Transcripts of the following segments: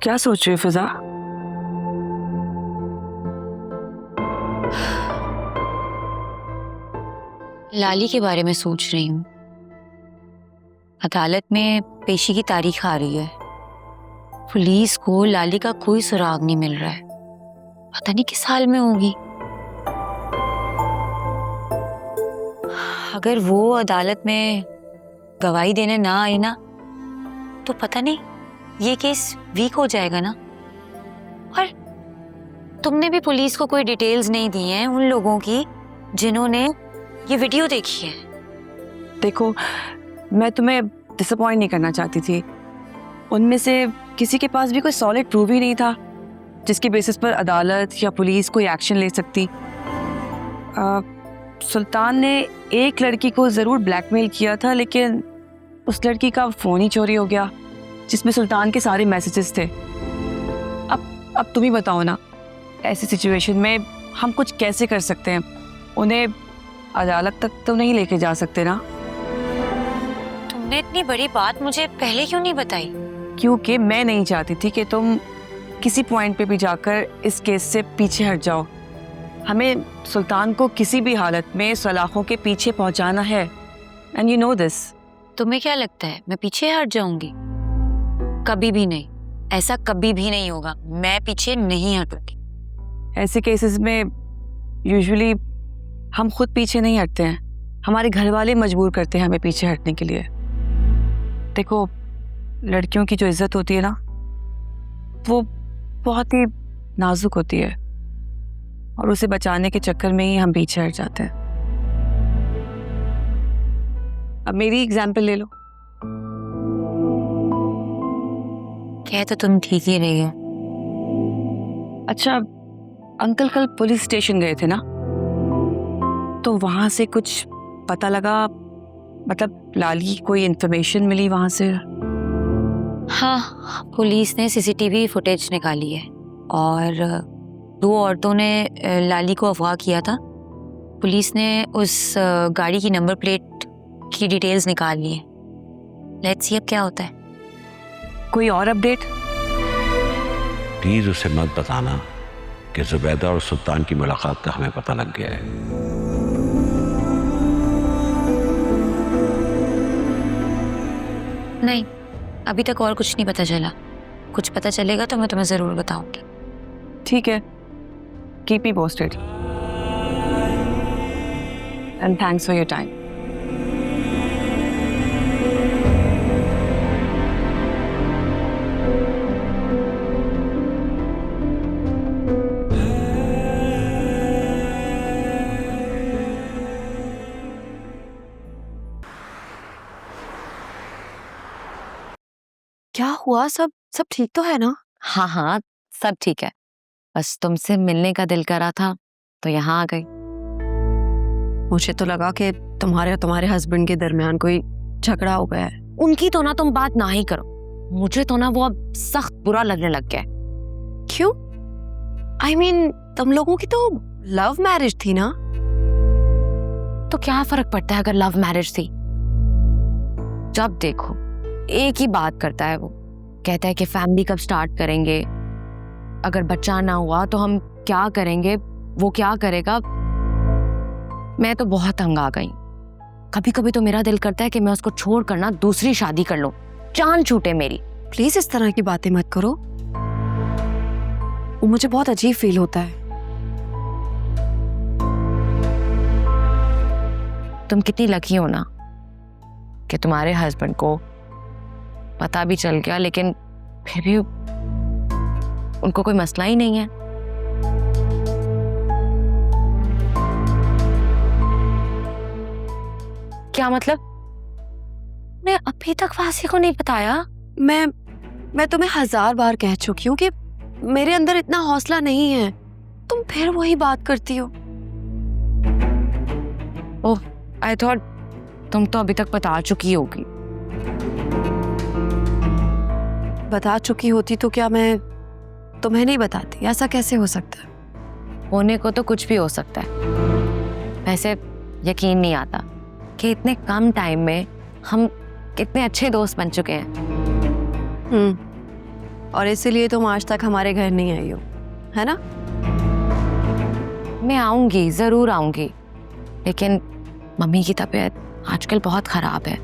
क्या सोच रही हो फिजा? लाली के बारे में सोच रही हूँ। अदालत में पेशी की तारीख आ रही है। पुलिस को लाली का कोई सुराग नहीं मिल रहा है। पता नहीं किस हाल में होगी। अगर वो अदालत में गवाही देने ना आई ना, तो पता नहीं ये केस वीक हो जाएगा ना। और तुमने भी पुलिस को कोई डिटेल्स नहीं दी हैं उन लोगों की जिन्होंने ये वीडियो देखी है। देखो, मैं तुम्हें डिसअपॉइंट नहीं करना चाहती थी। उनमें से किसी के पास भी कोई सॉलिड प्रूफ ही नहीं था जिसकी बेसिस पर अदालत या पुलिस कोई एक्शन ले सकती। सुल्तान ने एक लड़की को ज़रूर ब्लैकमेल किया था, लेकिन उस लड़की का फ़ोन ही चोरी हो गया जिसमें सुल्तान के सारे मैसेजेस थे। अब तुम ही बताओ ना, ऐसी सिचुएशन में हम कुछ कैसे कर सकते हैं? उन्हें अदालत तक तो नहीं लेके जा सकते ना। तुमने इतनी बड़ी बात मुझे पहले क्यों नहीं बताई? क्योंकि मैं नहीं चाहती थी कि तुम किसी पॉइंट पे भी जाकर इस केस से पीछे हट जाओ। हमें सुल्तान को किसी भी हालत में सलाखों के पीछे पहुंचाना है, एंड यू नो दिस। तुम्हें क्या लगता है मैं पीछे हट जाऊंगी? कभी भी नहीं, ऐसा कभी भी नहीं होगा। मैं पीछे नहीं हटूंगी। ऐसे केसेस में यूजुअली हम खुद पीछे नहीं हटते हैं, हमारे घर वाले मजबूर करते हैं हमें पीछे हटने के लिए। देखो, लड़कियों की जो इज्जत होती है ना, वो बहुत ही नाजुक होती है, और उसे बचाने के चक्कर में ही हम पीछे हट जाते हैं। अब मेरी एग्जाम्पल ले लो। कह तो तुम ठीक ही रही हो। अच्छा, अंकल कल पुलिस स्टेशन गए थे ना, तो वहां से कुछ पता लगा? मतलब लाली कोई इंफॉर्मेशन मिली वहां से? हाँ, पुलिस ने सीसीटीवी फुटेज निकाली है और 2 औरतों ने लाली को अगवा किया था। पुलिस ने उस गाड़ी की नंबर प्लेट की डिटेल्स निकाल ली है। लेट्स सी अब क्या होता है। कोई और अपडेट? प्लीज उसे मत बताना कि जुबैदा और सुल्तान की मुलाकात का हमें पता लग गया है। नहीं, अभी तक और कुछ नहीं पता चला। कुछ पता चलेगा तो मैं तुम्हें जरूर बताऊंगी। ठीक है, keep me posted and thanks for your time. क्या हुआ? सब ठीक तो है ना? हाँ हाँ, सब ठीक है। बस तुमसे मिलने का दिल करा था तो यहाँ आ गई। मुझे तो लगा कि तुम्हारे और तुम्हारे हस्बैंड के दरमियान कोई झगड़ा हो गया है। उनकी तो ना तुम बात ना ही करो। मुझे तो ना वो अब सख्त बुरा लगने लग गया है। क्यों? I mean, तुम लोगों की तो लव मैरिज थी ना? तो क्या फर्क पड़ता है अगर लव मैरिज थी? जब देखो एक ही बात करता है वो। कहता है कि फैमिली कब स्टार्ट करेंगे, अगर बच्चा ना हुआ तो हम क्या करेंगे, वो क्या करेगा। मैं तो बहुत तंग आ गई। कभी कभी तो मेरा दिल करता है कि मैं उसको छोड़ कर ना दूसरी शादी कर लूं, जान छूटे मेरी। प्लीज इस तरह की बातें मत करो, वो मुझे बहुत अजीब फील होता है। तुम कितनी लकी हो ना कि तुम्हारे हस्बैंड को पता भी चल गया, लेकिन फिर भी उनको कोई मसला ही नहीं है। क्या मतलब? मैं अभी तक वासी को नहीं बताया? मैं तुम्हें 1000 बार कह चुकी हूँ कि मेरे अंदर इतना हौसला नहीं है। तुम फिर वही बात करती हो। ओह, आई थॉट तुम तो अभी तक बता चुकी होगी। बता चुकी होती तो क्या मैं तुम्हें नहीं बताती? ऐसा कैसे हो सकता है? होने को तो कुछ भी हो सकता है। वैसे यकीन नहीं आता कि इतने कम टाइम में हम कितने अच्छे दोस्त बन चुके हैं। और इसीलिए तुम आज तक हमारे घर नहीं आई हो, है ना? मैं आऊंगी, जरूर आऊंगी, लेकिन मम्मी की तबीयत आजकल बहुत खराब है।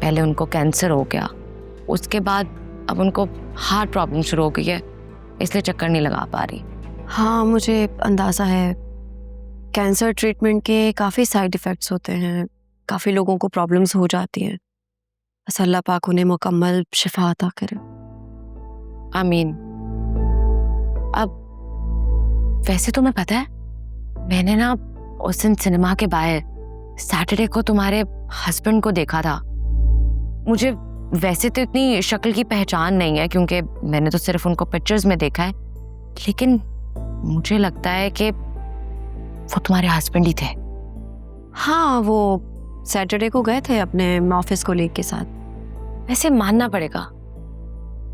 पहले उनको कैंसर हो गया, उसके बाद अब उनको हार्ट प्रॉब्लम शुरू हो गई है, इसलिए चक्कर नहीं लगा पा रही। हाँ, मुझे अंदाज़ा है। कैंसर ट्रीटमेंट के काफ़ी साइड इफ़ेक्ट्स होते हैं, काफ़ी लोगों को प्रॉब्लम्स हो जाती हैं। बस अल्लाह पाक उन्हें मुकम्मल शिफा अता करे। आमीन। अब वैसे तुम्हें पता है, मैंने ना उस दिन सिनेमा के बाहर सैटरडे को तुम्हारे हस्बैंड को देखा था। मुझे वैसे तो इतनी शक्ल की पहचान नहीं है, क्योंकि मैंने तो सिर्फ उनको पिक्चर्स में देखा है, लेकिन मुझे लगता है कि वो तुम्हारे हस्बैंड ही थे। हाँ, वो सैटरडे को गए थे अपने ऑफिस कोलीग के साथ। वैसे मानना पड़ेगा,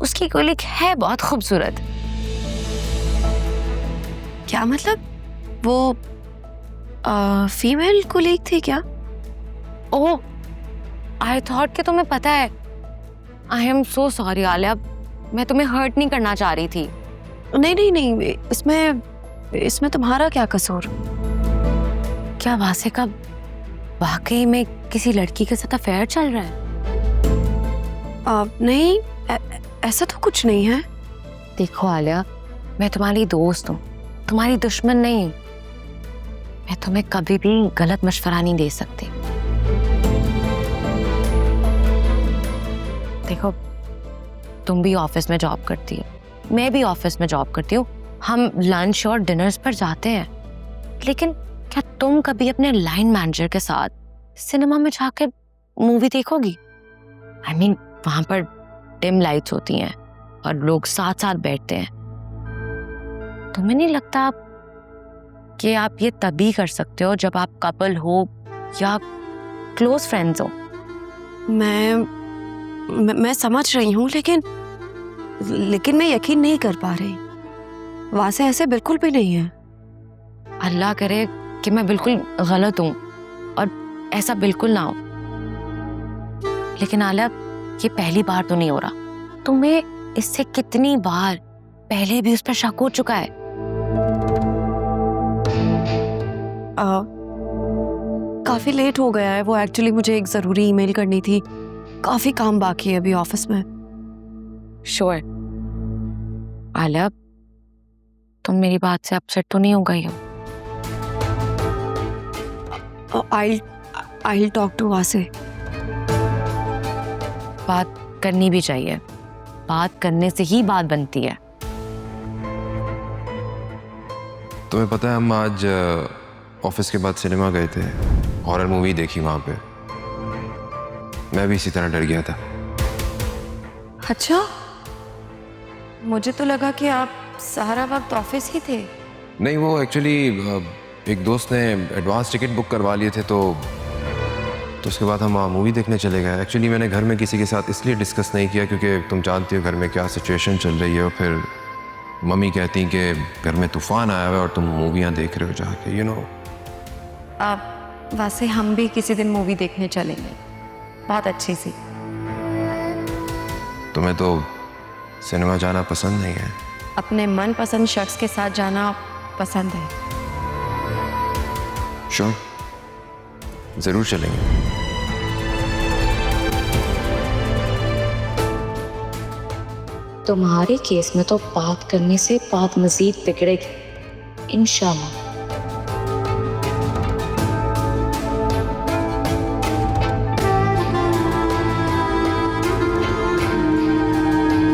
उसकी कोलीग है बहुत खूबसूरत। क्या मतलब? वो फीमेल कोलीग थी क्या? ओह, आई थॉट कि तुम्हें पता है। I am so sorry Alia, मैं तुम्हें हर्ट नहीं करना चाह रही थी। नहीं नहीं नहीं, इसमें तुम्हारा क्या कसूर? क्या वासे का वाकई में किसी लड़की के साथ अफेयर चल रहा है? नहीं, ऐसा तो कुछ नहीं है। देखो आलिया, मैं तुम्हारी दोस्त हूँ, तुम्हारी दुश्मन नहीं। मैं तुम्हें कभी भी गलत मशवरा नहीं दे सकती। देखो, तुम भी ऑफिस में जॉब करती हो, मैं भी ऑफिस में जॉब करती हूँ, हम लंच और डिनर्स पर जाते हैं, लेकिन क्या तुम कभी अपने लाइन मैनेजर के साथ सिनेमा में जाकर मूवी देखोगी? आई मीन, वहां पर डिम लाइट्स होती हैं और लोग साथ साथ बैठते हैं। तुम्हें नहीं लगता कि आप ये तभी कर सकते हो जब आप कपल हो या क्लोज फ्रेंड्स हो? मैं समझ रही हूँ, लेकिन मैं यकीन नहीं कर पा रही। वासे ऐसे बिल्कुल भी नहीं है। अल्लाह करे कि मैं बिल्कुल गलत हूँ और ऐसा बिल्कुल ना हो, लेकिन आलिया, ये पहली बार तो नहीं हो रहा। तुम्हें इससे कितनी बार पहले भी उस पर शक हो चुका है। काफी लेट हो गया है। वो एक्चुअली मुझे एक जरूरी ईमेल करनी थी, काफी काम बाकी है अभी ऑफिस में। श्योर आलिया, तुम मेरी बात से अपसेट तो नहीं हो गई हो? I'll talk to वासे। बात करनी भी चाहिए, बात करने से ही बात बनती है। तुम्हें पता है, हम आज ऑफिस के बाद सिनेमा गए थे, हॉरर मूवी देखी वहां पे। मैं भी इसी तरह डर गया था। अच्छा, मुझे तो लगा कि आप सारा वक्त ऑफिस ही थे। नहीं, वो एक्चुअली एक दोस्त ने एडवांस टिकट बुक करवा लिए थे, तो उसके बाद हम वहाँ मूवी देखने चले गए। एक्चुअली मैंने घर में किसी के साथ इसलिए डिस्कस नहीं किया क्योंकि तुम जानती हो घर में क्या सिचुएशन चल रही है, और फिर मम्मी कहती कि घर में तूफान आया हुआ है और तुम मूवियाँ देख रहे हो जाके, यू नो। आप वैसे हम भी किसी दिन मूवी देखने चलेंगे, बहुत अच्छी सी। तुम्हें तो सिनेमा जाना पसंद नहीं है? अपने मनपसंद शख्स के साथ जाना पसंद है। श्योर, जरूर चलेंगे। तुम्हारे केस में तो बात करने से बात मजीद बिगड़ेगी, इंशाल्लाह।